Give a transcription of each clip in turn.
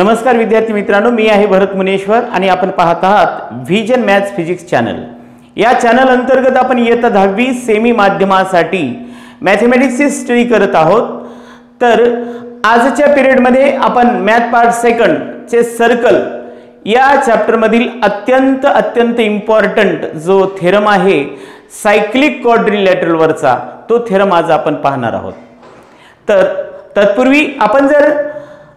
नमस्कार विद्यार्थी मित्रांनो, मी आहे भरत मुनेश्वर आणि आपण पाहत आहात व्हिजन मॅथ्स फिजिक्स चॅनल। या चॅनल अंतर्गत आपण इयत्ता 10वी सेमी माध्यमासाठी मॅथमॅटिक्सची स्टडी करत आहोत। तर आजच्या पिरियड मध्ये आपण मॅथ पार्ट सेकंड चे सर्कल या चॅप्टर मधील अत्यंत इम्पॉर्टंट जो थेरम आहे सायक्लिक क्वाड्रिलॅटरल वरचा तो थेरम आज आपण पाहणार आहोत। तर तत्पूर्वी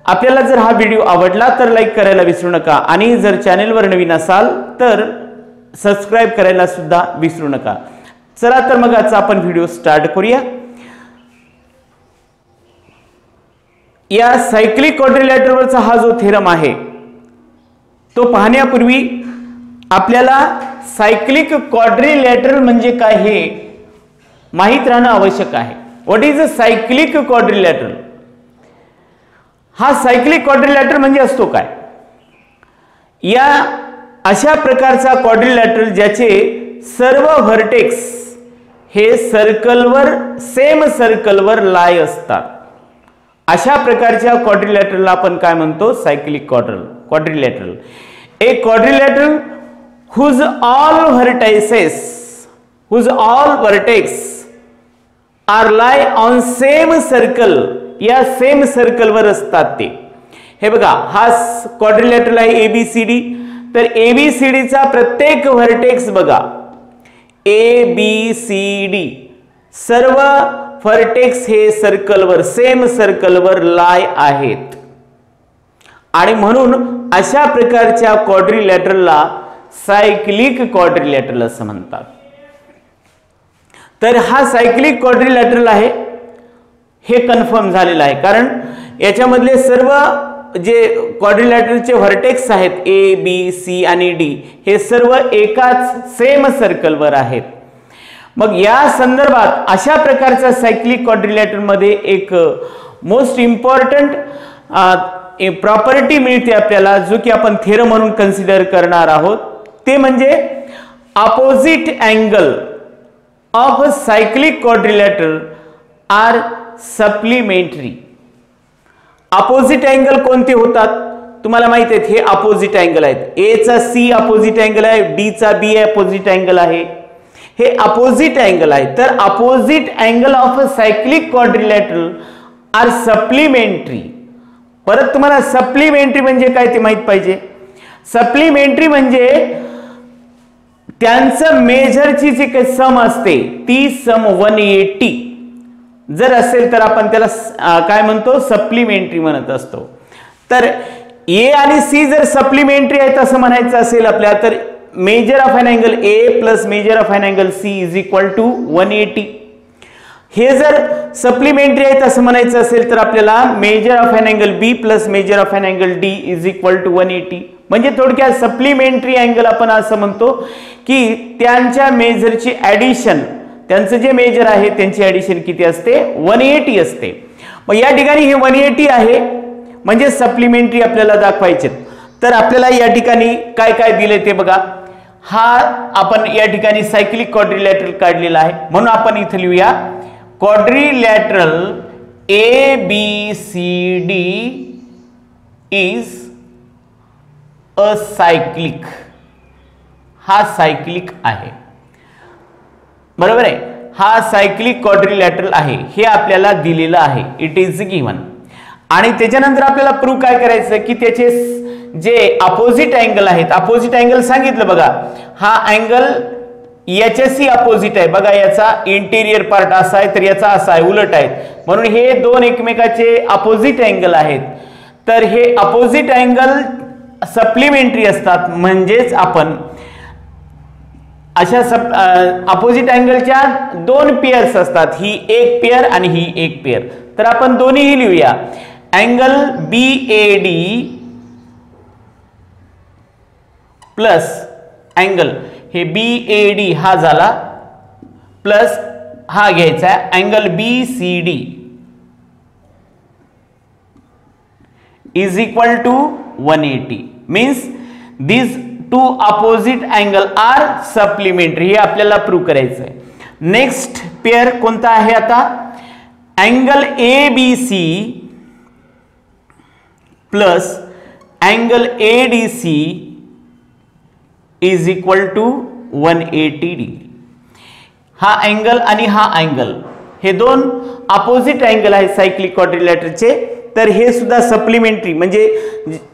आपल्याला जर हा व्हिडिओ आवडला तर लाईक करायला विसरू नका आणि जर चॅनलवर नवीन असाल तर सबस्क्राइब करायला सुद्धा विसरू नका। चला तर मग आजचा आपण व्हिडिओ स्टार्ट करूया। या सायक्लिक क्वाड्रिलॅटरलचा हा जो थेरम आहे तो पाहण्यापूर्वी आपल्याला सायक्लिक क्वाड्रिलॅटरल म्हणजे काय हे माहित राहणं आवश्यक आहे। What is a cyclic quadrilateral? हा सायक्लिक क्वाड्रिलॅटरल म्हणजे असतो काय? या अशा प्रकारचा क्वाड्रिलॅटरल ज्याचे सर्व व्हर्टेक्स हे सेम सर्कलवर लाय असतात, अशा प्रकारच्या क्वाड्रिलॅटरलला आपण काय म्हणतो? Cyclic quadrilateral. A quadrilateral whose all vertex are lie on same circle, या सेम सर्कल वर असतात ते। हे बघा, हा क्वाड्रिलॅटरल आहे एबीसीडी। तर एबीसीडी चा प्रत्येक व्हर्टेक्स बघा, एबीसीडी सर्व व्हर्टेक्स हे सर्कलवर सेम सर्कलवर लाय आहेत आणि म्हणून अशा प्रकारच्या क्वाड्रिलॅटरलला सायक्लिक क्वाड्रिलॅटरल असं म्हणतात। तर हा सायक्लिक क्वाड्रिलॅटरल आहे हे कन्फर्म झालेलं आहे, कारण याच्यामधले सर्व जे क्वाड्रिलॅटरलचे व्हर्टेक्स आहेत ए बी सी आणि डी हे सर्व एकाच सेम सर्कलवर आहेत। मग या संदर्भात अशा प्रकारच्या सायक्लिक क्वाड्रिलॅटरल मध्ये एक मोस्ट इम्पॉर्टंट प्रॉपर्टी मिळते आपल्याला, जो की आपण थेरम म्हणून कन्सिडर करणार आहोत। ते म्हणजे opposite angle of cyclic quadrilateral are supplementary. Opposite angle कोणते होतात तुम्हाला माहित आहे? हे अपोजिट अँगल आहेत। ए चा सी अपोजिट अँगल आहे, डी चा बी अपोजिट अँगल आहे, हे अपोजिट अँगल आहे। तर opposite angle of cyclic quadrilateral are supplementary. परत तुम्हाला सप्लिमेंटरी म्हणजे काय ते माहित पाहिजे। सप्लिमेंटरी म्हणजे त्यांचं मेजरची जी काही सम असते ती सम 180 जर असेल तर आपण त्याला काय म्हणतो? सप्लिमेंटरी म्हणत असतो। तर ए आणि सी जर सप्लिमेंटरी आहेत असं म्हणायचं असेल आपल्याला, तर measure of an angle A plus measure of an angle C is equal to 180। हे जर सप्लिमेंटरी आहेत असं म्हणायचं असेल तर आपल्याला measure of an angle B plus measure of an angle D is equal to 180। म्हणजे थोडक्यात सप्लिमेंटरी अँगल आपण असं म्हणतो की त्यांच्या मेजरची ॲडिशन, त्यांचं जे मेजर आहे त्यांची ॲडिशन किती असते? 180 असते। मग या ठिकाणी हे 180 आहे म्हणजे सप्लिमेंटरी आपल्याला दाखवायचे। तर आपल्याला या ठिकाणी काय काय दिले ते बघा। हा आपण या ठिकाणी सायक्लिक क्वाड्रिलॅटरल काढलेला आहे, म्हणून आपण इथे लिहूया quadrilateral A B C D is a cyclic. हा सायक्लिक आहे, बरोबर आहे। हा सायक्लिक क्वाड्रिलॅटरल आहे हे आपल्याला दिलेलं आहे, इट इज गिवन। आणि त्याच्यानंतर आपल्याला प्रूव्ह काय करायचं की त्याचे जे अपोजिट अँगल आहेत, अपोजिट अँगल सांगितलं बघा, हा अँगल याच्याशी अपोजिट आहे बघा, याचा इंटेरियर पार्ट असा आहे तर याचा असा आहे, उलट आहे, म्हणून हे दोन एकमेकाचे अपोजिट अँगल आहेत। तर हे अपोजिट अँगल सप्लिमेंटरी असतात, म्हणजेच आपण अशा अपोजिट अँगलच्या दोन पेयर्स असतात, ही एक पेयर आणि ही एक पेयर। तर आपण दोन्हीही लिहूया, अँगल BAD प्लस अँगल हे BAD हा झाला प्लस हा घ्यायचा angle BCD is equal to 180। Means this two opposite angle are supplementary, हे आपल्याला प्रूव्ह करायचं आहे। नेक्स्ट पेयर कोणता आहे आता? Angle ABC plus angle ADC is equal to 180 degree. हा अँगल आणि हा अँगल हे दोन अपोजिट अँगल आहेत सायक्लिक क्वाड्रिलॅटरलचे. तर हे सुद्धा सप्लिमेंटरी, म्हणजे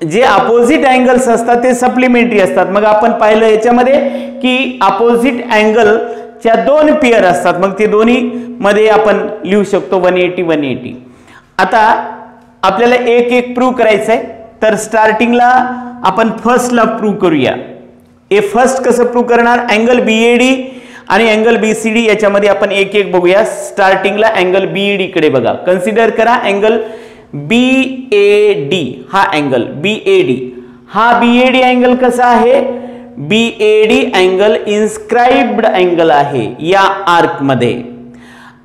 जे अपोजिट अँगल्स असतात ते सप्लिमेंटरी असतात. मग आपण पाहिलं याच्यामध्ये की अपोजिट अँगलच्या दोन पेअर असतात, मग ते दोन्ही मध्ये आपण लिहू शकतो 180 180. आता आपल्याला एक एक प्रूव्ह करायचं आहे. तर स्टार्टिंगला आपण फर्स्टला प्रूव्ह करूया. हे फर्स्ट कसं प्रूव्ह करणार? अँगल BAD आणि अँगल BCD याच्यामध्ये आपण एक एक बघूया. स्टार्टिंगला अँगल BAD कडे बघा, कन्सिडर करा. अँगल BAD हा अँगल BAD, हा BAD अँगल कसा आहे? BAD अँगल इन्स्क्राइब्ड अँगल आहे या आर्क मध्ये.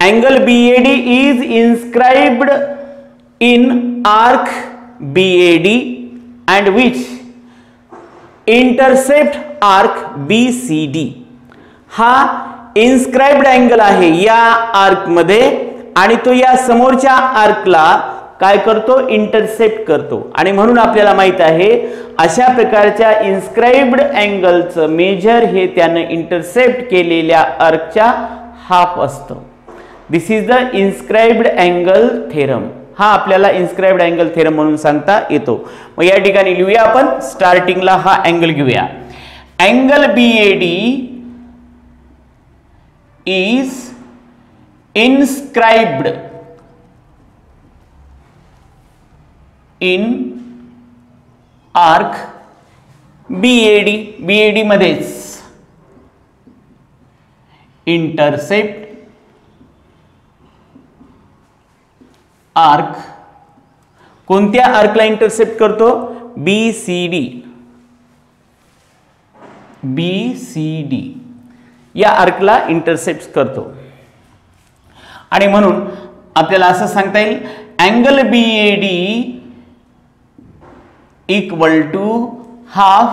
Angle BAD is inscribed in arc BAD and which intercept arc BCD. हा इन्स्क्राइब्ड अँगल आहे या आर्क मध्ये आणि तो या समोरच्या आर्कला काय करतो? इंटरसेप्ट करतो. आणि म्हणून आपल्याला माहित आहे अशा प्रकारच्या इन्स्क्राइब्ड अँगलचं मेजर हे त्यानं इंटरसेप्ट केलेल्या आर्कच्या हाफ असतं. This is the inscribed angle theorem. हा आपल्याला इन्स्क्राइब्ड अँगल थेरम म्हणून सांगता येतो. मग या ठिकाणी लिहूया आपण. स्टार्टिंगला हा अँगल घेऊया. Angle BAD is inscribed in arc BAD. BAD मध्येच इंटरसेप्ट आर्क. कोणत्या आर्कला इंटरसेप्ट करतो? BCD. BCD या आर्कला इंटरसेप्ट करतो. आणि म्हणून आपल्याला असं सांगता येईल angle BAD equal to half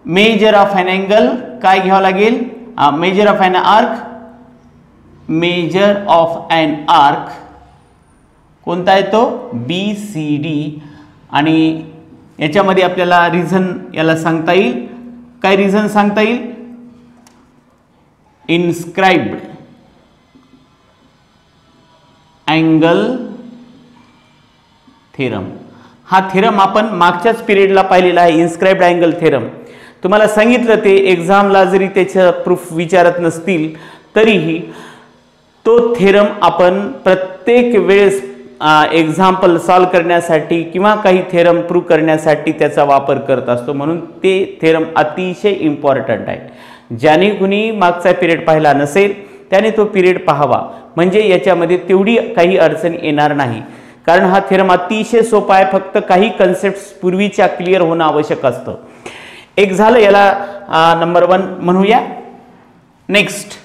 measure of an angle. काय घ्यावं लागेल? Measure of an arc. Measure of an arc कोणता आहे तो? BCD. आणि याच्यामध्ये आपल्याला रिझन याला सांगता येईल. काय रिझन सांगता येईल? Inscribed angle theorem. हा थेरम आपण मागच्याच पिरियडला पाहिलेला आहे. इन्स्क्राइब्ड अँगल थेरम तुम्हाला सांगितलं, ते एक्झामला जरी त्याच्या प्रूफ विचारत नसतील तरीही तो थेरम आपण प्रत्येक वेळेस एक्झाम्पल सॉल्व करण्यासाठी किंवा काही थेरम प्रूव्ह करण्यासाठी त्याचा वापर करत असतो. म्हणून ते थेरम अतिशय इम्पॉर्टंट आहे. ज्याने कुणी मागचा पिरियड पाहिला नसेल त्याने तो पिरियड पाहावा, म्हणजे याच्यामध्ये तेवढी काही अडचण येणार नाही. कारण हा थेरम अतिशय सोपा आहे. फक्त काही कन्सेप्ट्स पूर्वीच्या क्लिअर होणं आवश्यक असतं. एक झालं, याला नंबर 1 म्हणूया. नेक्स्ट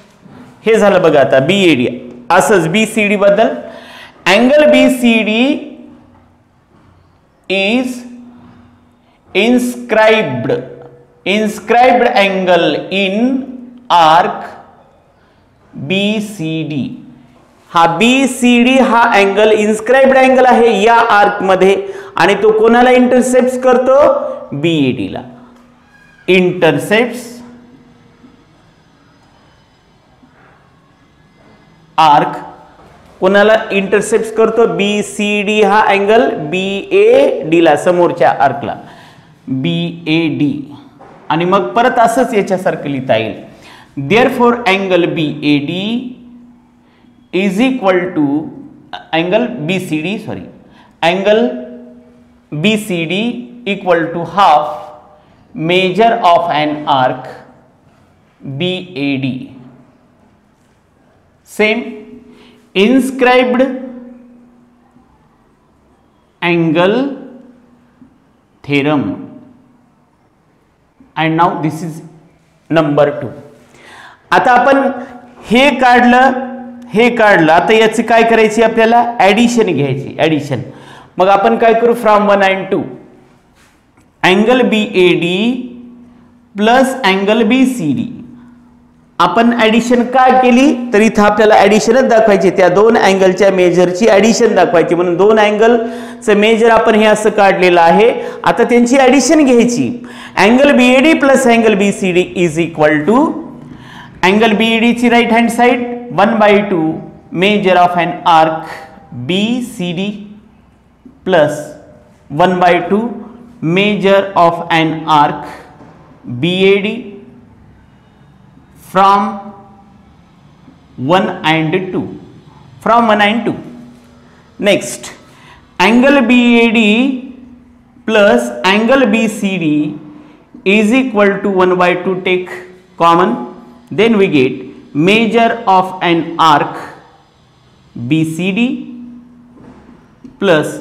हे झालं बघा. आता BAD असंच BCD बद्दल. Angle BCD is inscribed angle in arc BCD. हा BCD हा अँगल इन्स्क्राइब्ड अँगल आहे या आर्क मध्ये आणि तो कोणाला इंटरसेप्ट करतो? BAD ला. इंटरसेप्ट्स आर्क कोणाला इंटरसेप्ट करतो? BCD हा अँगल BAD ला, समोरच्या आर्कला BAD. आणि मग परत असंच याच्यासारखं लिहिता येईल. Therefore angle BAD is equal to angle BCD equal to half measure of an arc BAD. Same inscribed angle theorem. and now this is number 2. आता आपण हे काढलं आता याची काय करायची? आपल्याला ऍडिशन घ्यायची. ऍडिशन मग आपण काय करू? From 1 and 2 angle BAD plus angle BCD आपण ऍडिशन का केली, तर इथं आपल्याला ऍडिशनच दाखवायची, त्या दोन अँगलच्या मेजरची ऍडिशन दाखवायची, म्हणून दोन अँगलचं मेजर आपण हे असं काढलेलं आहे. आता त्यांची ऍडिशन घ्यायची. Angle BAD plus angle BCD is equal to angle BAD ची right hand side 1/2 measure of an arc BCD plus 1/2 measure of an arc BAD from 1 and 2, from 1 and 2. Next, angle BAD plus angle BCD is equal to 1/2. Take common, then we get measure of an arc BCD plus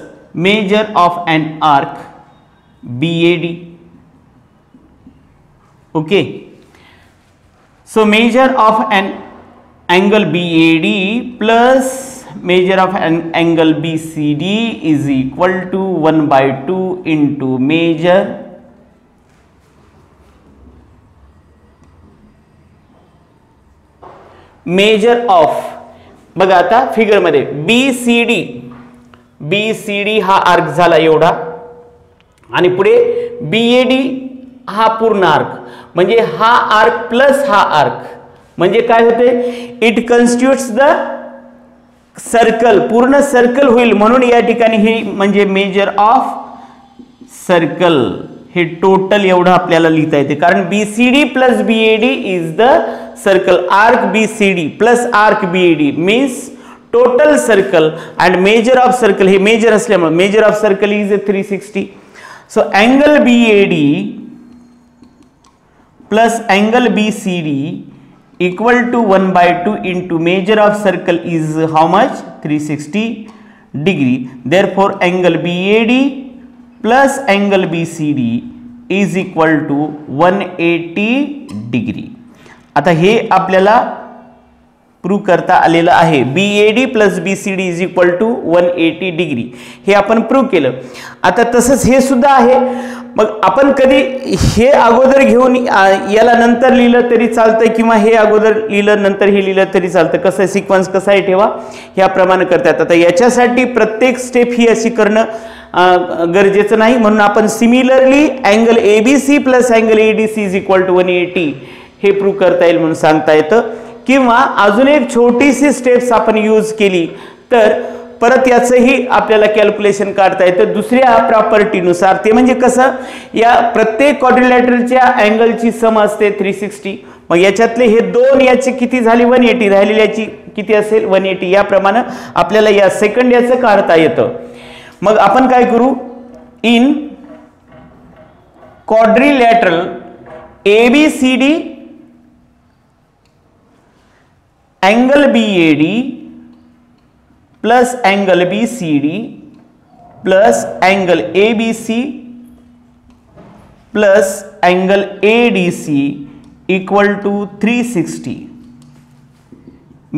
measure of an arc BAD. Okay. So measure of an angle BAD plus measure of an angle BCD is equal to 1/2 into measure of, बघा आता figure मध्ये BCD हा arc झाला एवढा, आणि पुढे BAD हा पूर्ण आर्क, म्हणजे हा आर्क प्लस हा आर्क, म्हणजे काय होते, इट कन्स्टिट्यूट्स द सर्कल, पूर्ण सर्कल होईल. म्हणून या ठिकाणी हे म्हणजे मेजर ऑफ सर्कल, हे टोटल एवढं आपल्याला लिहिता येते, कारण BCD plus BAD is the circle. Arc BCD plus arc BAD means total circle, and measure of circle हे मेजर असल्यामुळे measure of circle is 360. So angle BAD plus angle BCD equal to 1/2 into measure of circle is how much, 360 degree. Therefore angle BAD plus angle BCD is equal to 180 degree. आता हे आपल्याला prove करता आलेलं आहे. BAD plus BCD is equal to 180 degree, हे आपण prove केलं. आता तसंच हे सुद्धा आहे. मग आपण कधी हे अगोदर घेऊन याला नंतर लिहिलं तरी चालतंय, किंवा हे अगोदर लिहिलं नंतर हे लिहिलं तरी चालतं. कसं सिक्वेन्स कसा आहे ठेवा, ह्याप्रमाणे करतात. आता याच्यासाठी प्रत्येक स्टेप ही अशी करणं गरजेचं नाही, म्हणून आपण similarly angle ABC plus angle ADC is equal to 180 हे प्रूव्ह करता येईल म्हणून सांगता येतं. किंवा अजून एक छोटीशी स्टेप्स आपण यूज केली तर परत याचंही आपल्याला कॅल्क्युलेशन काढता येतं दुसऱ्या प्रॉपर्टीनुसार. ते म्हणजे कसं, या प्रत्येक क्वाड्रिलॅटरलच्या अँगलची सम असते 360. मग याच्यातले हे दोन याचे किती झाले 180, राहिलेल्याची किती असेल 180. याप्रमाणे आपल्याला या सेकंड याचं काढता येतं. मग आपण काय करू, in quadrilateral ABCD angle BAD plus angle BCD plus angle ABC plus angle ADC equal to 360.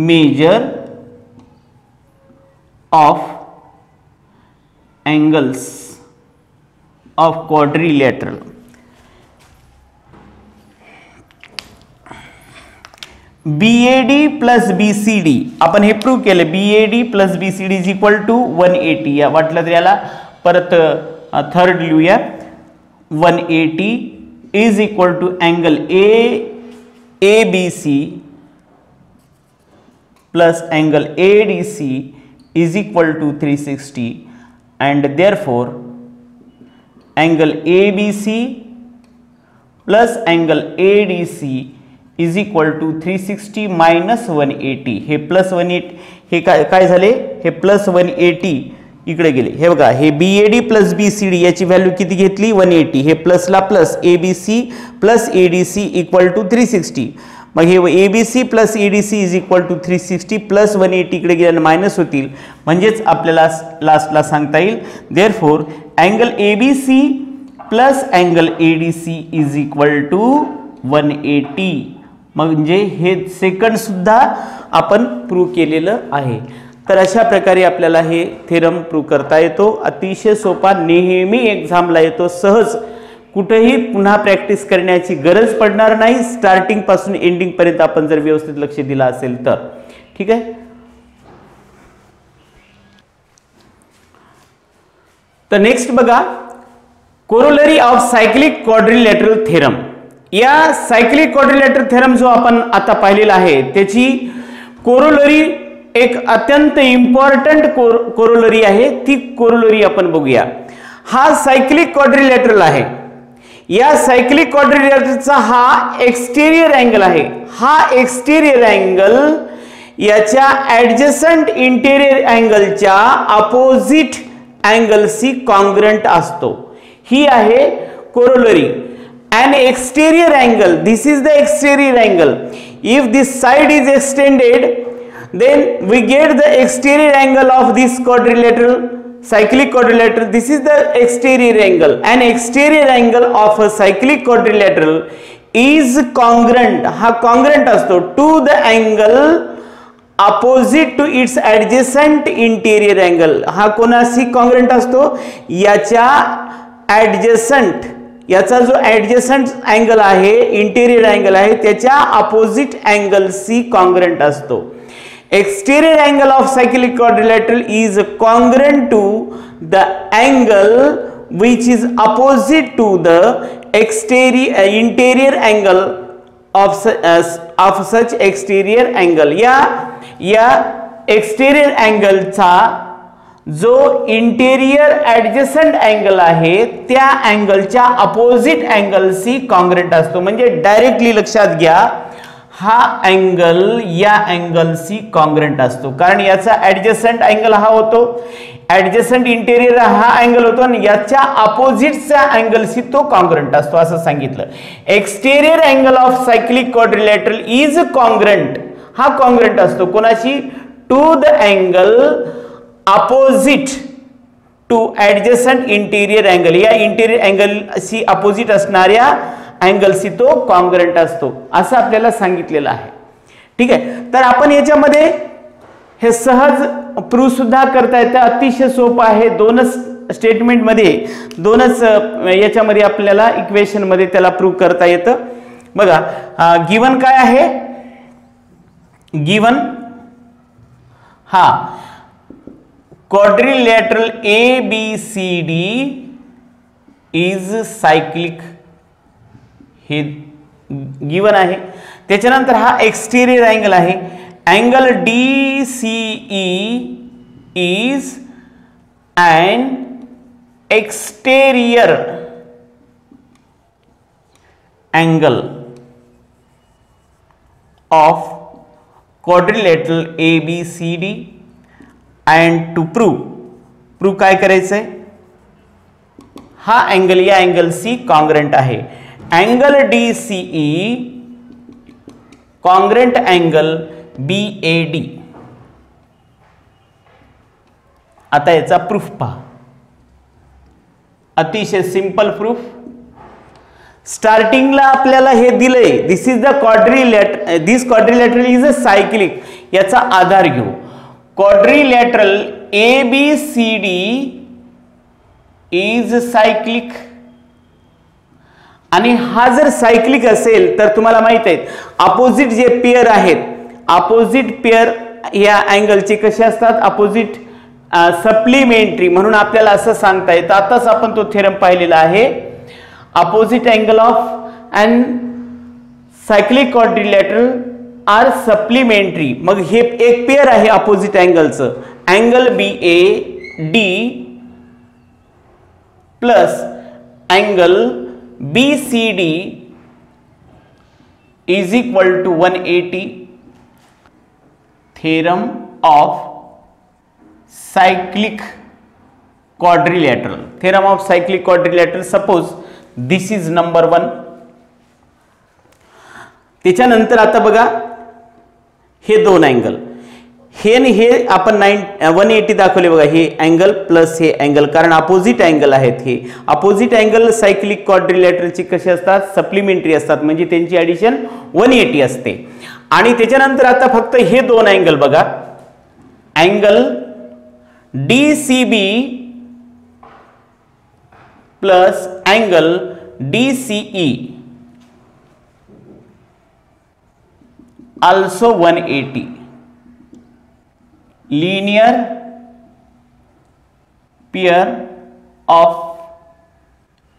Measure of angles of quadrilateral. BAD plus BCD आपण हे प्रूव्ह केलं. BAD plus BCD is equal to 180. या वाटलं तर याला परत third लिहूया. 180 is equal to angle ABC plus angle ADC is equal to 360 and therefore angle ABC plus angle ADC is equal to 360 minus 180. हे प्लस 180 हे काय झाले, हे प्लस 180 इकडे गेले. हे बघा, हे BAD प्लस BCD याची व्हॅल्यू किती घेतली 180. हे प्लसला plus ABC plus ADC equal to 360. मग हे ABC plus ADC is equal to 360 plus 180 इकडे गेल्याने मायनस होतील. म्हणजेच आपल्याला लास्टला सांगता येईल therefore angle ABC plus angle ADC is equal to 180. म्हणजे हे सेकंड सुद्धा आपण प्रूव्ह केलेलं आहे. तर अशा प्रकारे आपल्याला हे थेरम प्रूव्ह करता येतो. अतिशय सोपा, नेहमी एक्झामला येतो, सहज कुठेही पुन्हा प्रॅक्टिस करण्याची गरज पडणार नाही, स्टार्टिंग पासून एंडिंग पर्यंत आपण जर व्यवस्थित लक्ष दिलं असेल तर. ठीक आहे. तर नेक्स्ट बघा, corollary of cyclic quadrilateral theorem. या सायक्लिक क्वाड्रिलॅटरल थेरम जो आपण आता पाहिलेला आहे त्याची कोरोलरी एक अत्यंत इम्पॉर्टंट कोरोलरी आहे, ती कोरोलरी आपण बघूया. हा सायक्लिक क्वाड्रिलॅटरल आहे. या सायक्लिक क्वाड्रिलॅटरलचा हा एक्सटेरियर अँगल आहे. हा एक्सटेरियर अँगल याच्या ऍडजसंट इंटेरियर अँगलच्या अपोजिट अँगलशी कॉन्ग्रंट असतो. ही आहे corollary. An exterior angle, this is the exterior angle. If this side is extended, then we get the exterior angle of this quadrilateral, cyclic quadrilateral. This is the exterior angle. An exterior angle of a cyclic quadrilateral is congruent. हा congruent असतो to the angle opposite to its adjacent interior angle. हा कोणाशी congruent असतो? याच्या adjacent, याचा जो adjacent angle आहे, interior angle आहे, त्याच्या अपोजिट अँगलशी कॉन्ग्रंट असतो. Exterior angle of cyclic quadrilateral is congruent to the angle which is opposite to the interior angle of such exterior angle. या एक्सटेरियर अँगलचा जो इंटेरियर ऍडजसंट अँगल आहे त्या अँगलच्या अपोजिट अँगलशी कॉन्ग्रंट असतो. म्हणजे डायरेक्टली लक्षात घ्या, हा अँगल या अँगलशी कॉन्ग्रंट असतो, कारण याचा ऍडजसंट अँगल हा होतो, ऍडजसंट इंटेरियर हा अँगल होतो आणि याच्या अपोजिटच्या अँगलशी तो कॉन्ग्रंट असतो असं सांगितलं. Exterior angle of cyclic quadrilateral is congruent. हा कॉन्ग्रंट असतो कोणाशी? To the angle opposite to adjacent interior angle. या इंटेरियर अँगलशी अपोजिट असणाऱ्या अँगलशी तो कॉन्ग्रंट असतो असं आपल्याला सांगितलेलं आहे. ठीक आहे. तर आपण याच्यामध्ये हे सहज प्रूव्ह सुद्धा करता येतं, अतिशय सोपं आहे. दोनच स्टेटमेंट मध्ये, दोनच याच्यामध्ये आपल्याला इक्वेशन मध्ये त्याला प्रूव्ह करता येतं. बघा, गिवन काय आहे? गिवन हा quadrilateral ABCD is cyclic, हे गिवन आहे. त्याच्यानंतर हा एक्सटेरियर अँगल आहे. Angle DCE is an exterior angle of quadrilateral ABCD. And to prove काय करायचंय? हा अँगल या अँगलशी कॉन्ग्रंट आहे. Angle DCE congruent angle BAD. आता याचा प्रूफ पहा, अतिशय सिंपल प्रूफ. स्टार्टिंगला आपल्याला हे दिलंय, this is the quadrilateral, this quadrilateral is a cyclic. याचा आधार घेऊ. Quadrilateral ABCD is cyclic. आणि हा जर सायक्लिक असेल तर तुम्हाला माहित आहे अपोजिट जे पेयर आहेत, अपोजिट पेयर या अँगलचे कसे असतात? Opposite supplementary. म्हणून आपल्याला असं सांगता येतं, आताच आपण तो थेरम पाहिलेला आहे. Opposite angle of and cyclic quadrilateral are supplementary. मग हे एक पेयर आहे अपोजिट अँगलचं. Angle BAD plus angle BCD is equal to 180. Theorem of cyclic quadrilateral. Theorem of cyclic quadrilateral. Suppose this is number 1. त्याच्यानंतर आता बघा हे दोन अँगल, हे आणि हे आपण 180 दाखवले बघा. हे अँगल प्लस हे अँगल, कारण अपोजिट अँगल आहेत. हे अपोजिट अँगल सायक्लिक क्वाड्रिलॅटरलची कशी असतात? सप्लिमेंटरी असतात, म्हणजे त्यांची ऍडिशन 180 असते. आणि त्याच्यानंतर आता फक्त हे दोन अँगल बघा. Angle DCB plus angle DCE also 180. Linear pair of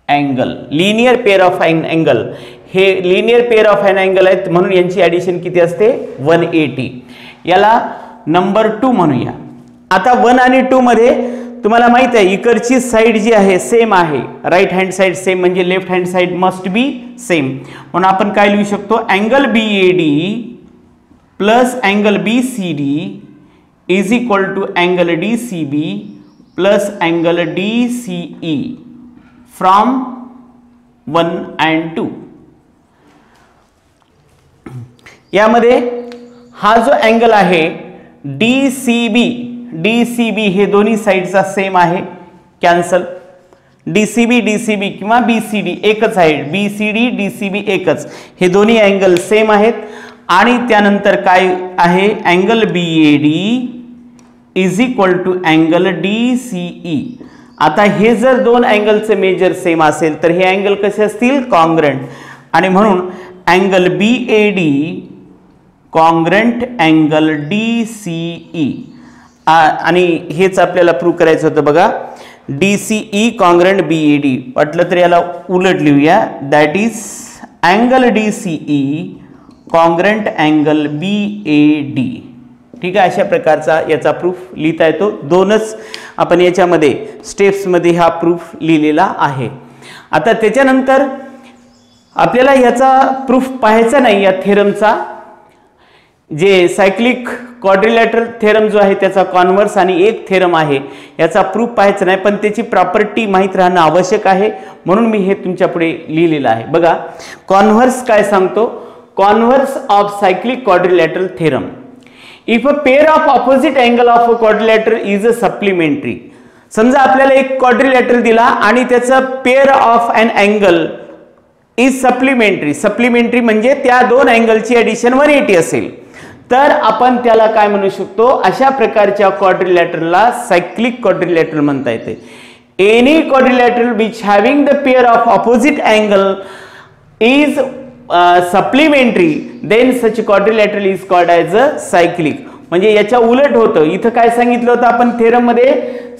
angle. Linear pair of an angle, हे linear pair of an angle आहेत म्हणून यांची ॲडिशन किती असते 180. याला नंबर 2 म्हणूया. आता 1 आणि 2 मध्ये तुम्हाला माहित आहे इकडची साइड जी आहे सेम आहे, राईट हँड साइड सेम म्हणजे left hand side must be same. म्हणून आपण काय लिहू शकतो, angle BAD plus angle BCD is equal to angle DCB plus angle DCE from 1 and 2. यामध्ये हा जो अँगल आहे DCB हे दोन्ही साइडचा सेम आहे, कॅन्सल. DCB किंवा BCD एकच आहे, BCD DCB एकच, हे दोन्ही अँगल सेम आहेत. आणि त्यानंतर काय आहे, angle BAD is equal to angle DCE. आता हे जर दोन अँगलचे मेजर सेम असेल तर हे अँगल कसे असतील, कॉन्ग्रंट. आणि म्हणून angle BAD congruent angle DCE. आणि हेच आपल्याला प्रूव्ह करायचं होतं बघा, DCE कॉन्ग्रंट BAD. वाटलं तर याला उलट लिहूया, that is angle DCE congruent angle BAD. ठीक आहे, अशा प्रकारचा याचा प्रूफ लिहिता येतो. दोनच आपण याच्यामध्ये स्टेप्समध्ये हा प्रूफ लिहिलेला आहे. आता त्याच्यानंतर आपल्याला याचा प्रूफ पाहायचा नाही, या थेरमचा जे सायक्लिक क्वाड्रिलॅटरल थेरम जो आहे त्याचा कॉन्व्हर्स आणि एक थेरम आहे, याचा प्रूफ पाहायचा नाही, पण त्याची प्रॉपर्टी माहीत राहणं आवश्यक आहे म्हणून मी हे तुमच्या पुढे लिहिलेलं आहे. बघा कॉन्व्हर्स काय सांगतो, converse of cyclic quadrilateral theorem. If a pair of opposite angle of a quadrilateral is a supplementary. समजा आपल्याला एक क्वाड्रिलॅटरल दिला आणि त्याचा pair of an angle is supplementary. Supplementary म्हणजे त्या दोन अँगलची ॲडिशन 180 असेल तर आपण त्याला काय म्हणू शकतो, अशा प्रकारच्या क्वाड्रिलॅटरलला सायक्लिक क्वाड्रिलॅटरल म्हणता येते. Any quadrilateral which having the pair of opposite angle is supplementary then such quadrilateral is called as a cyclic. म्हणजे याच्या उलट होतं. इथं काय सांगितलं होतं आपण थेरम मध्ये,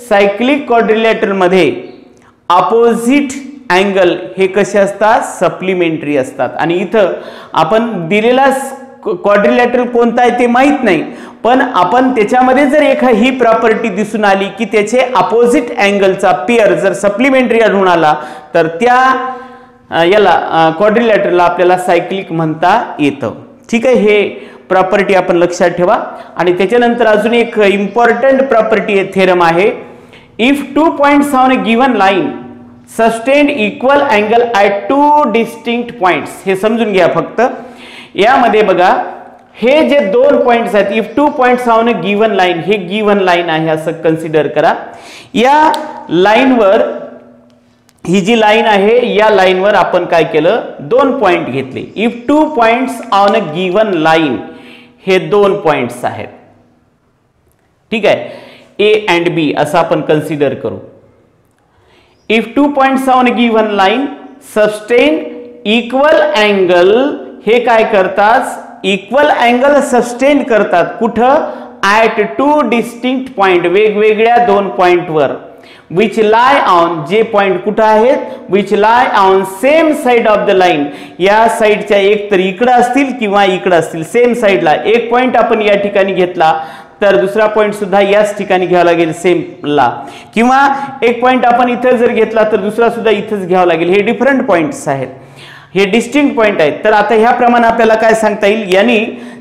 सायक्लिक क्वाड्रिलॅटरल मध्ये ऑपोजिट अँगल हे कसे असतात, सप्लिमेंटरी असतात. आणि इथं आपण दिलेला क्वाड्रिलॅटरल कोणता आहे ते माहित नाही, पण आपण त्याच्यामध्ये जर ही प्रॉपर्टी दिसून आली की त्याचे अपोजिट अँगलचा पेअर जर सप्लिमेंटरी आढळून आला तर त्या याला क्वाड्रिलॅटरलला आपल्याला सायक्लिक म्हणता येतं. ठीक आहे, हे प्रॉपर्टी आपण लक्षात ठेवा. आणि त्याच्यानंतर अजून एक इम्पॉर्टंट प्रॉपर्टी थेरम आहे. If 2 points on a given line sustained equal angle at 2 distinct points. हे समजून घ्या फक्त. यामध्ये बघा हे जे दोन पॉइंट्स आहेत, if 2 points on a given line, हे गिव्हन लाईन आहे असं कन्सिडर करा. या लाईनवर, ही जी लाईन आहे या लाईनवर आपण काय केलं, 2 पॉइंट घेतले. If 2 points on a given line, हे 2 पॉइंट्स आहेत. ठीक आहे, A and B असं आपण कन्सिडर करू. If 2 points on a given line sustain equal angle, हे काय करतात, इक्वल अँगल सस्टेन करतात. कुठं, ॲट 2 डिस्टिंक्ट पॉइंट, वेगवेगळ्या 2 पॉइंटवर. विच लाई ऑन, जे पॉइंट कुठं आहेत, which lie on same side of the line. या साइडच्या एक तर इकडं असतील किंवा इकडं असतील, सेम साइडला. एक पॉइंट आपण या ठिकाणी घेतला तर दुसरा पॉइंट सुद्धा याच ठिकाणी घ्यावा लागेल सेमला, किंवा एक पॉइंट आपण इथं जर घेतला तर दुसरा सुद्धा इथंच घ्यावा लागेल. हे डिफरंट पॉइंट्स आहेत, हे डिस्टिंक्ट पॉइंट आहेत. तर आता ह्याप्रमाणे आपल्याला काय सांगता येईल, यांनी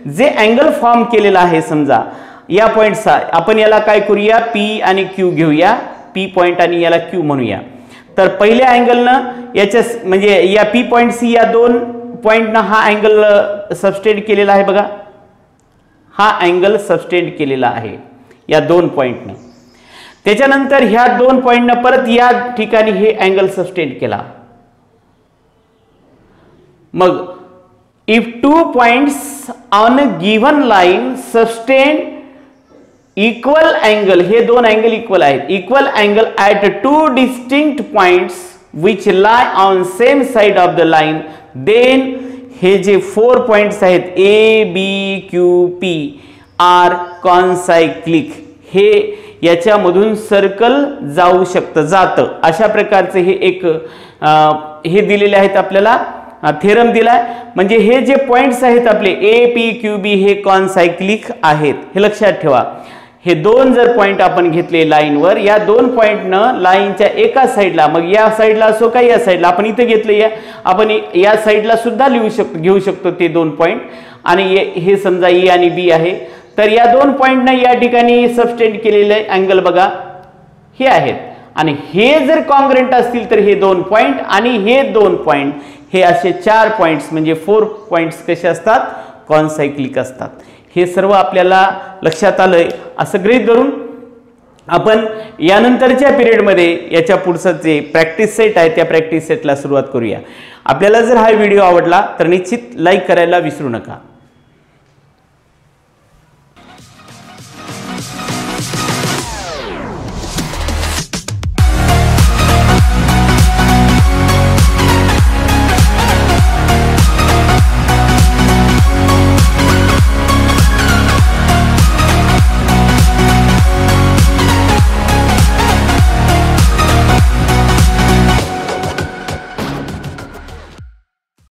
जे अँगल फॉर्म केलेला आहे समजा या पॉइंटचा, आपण याला काय करूया, P आणि Q घेऊया. P पॉइंट आणि याला Q म्हणूया. तर पहिल्या अँगलनं याच्या म्हणजे या P पॉइंट या 2 पॉइंटनं हा अँगल सबस्टेंड केलेला आहे. बघा हा अँगल सबस्टेंड केलेला आहे या 2 पॉइंटनं. त्याच्यानंतर ह्या 2 पॉइंटनं परत या ठिकाणी हे अँगल सबस्टेंड केला. मग if 2 points on a given line sustain equal angle, हे 2 अँगल इक्वल आहेत, equal angle at 2 distinct points which lie on same side of the line, then हे जे 4 पॉइंट्स आहेत A B Q P R concyclic, हे याच्यामधून circle जाऊ शकतं, जातं. अशा प्रकारचे हे एक हे दिलेले आहेत आपल्याला, थेरम दिलाय. म्हणजे हे जे पॉइंट्स आहेत आपले ए पी क्यू बी हे कॉन्सायक्लिक आहेत, हे लक्षात ठेवा. हे दोन जर पॉइंट आपण घेतले लाईनवर, या दोन पॉइंटनं लाईनच्या एका साईडला, मग या साईडला असो का या साईडला, आपण इथे घेतले, आपण या साईडला सुद्धा घेऊ शकतो ते दोन पॉइंट. आणि हे समजा ए आणि बी आहे, तर या दोन पॉइंटनं या ठिकाणी सबस्टेंड केलेले अँगल बघा हे आहेत. आणि हे जर कॉन्ग्रंट असतील तर हे दोन पॉइंट आणि हे दोन पॉइंट, हे असे 4 पॉइंट्स म्हणजे 4 पॉइंट्स कसे असतात, कॉन्सायक्लिक असतात. हे सर्व आपल्याला लक्षात आलंय असं गृहीत धरून आपण यानंतरच्या पिरियडमध्ये याच्या पुढचं जे प्रॅक्टिस सेट आहे त्या प्रॅक्टिस सेटला सुरुवात करूया. आपल्याला जर हा व्हिडिओ आवडला तर निश्चित लाईक करायला विसरू नका.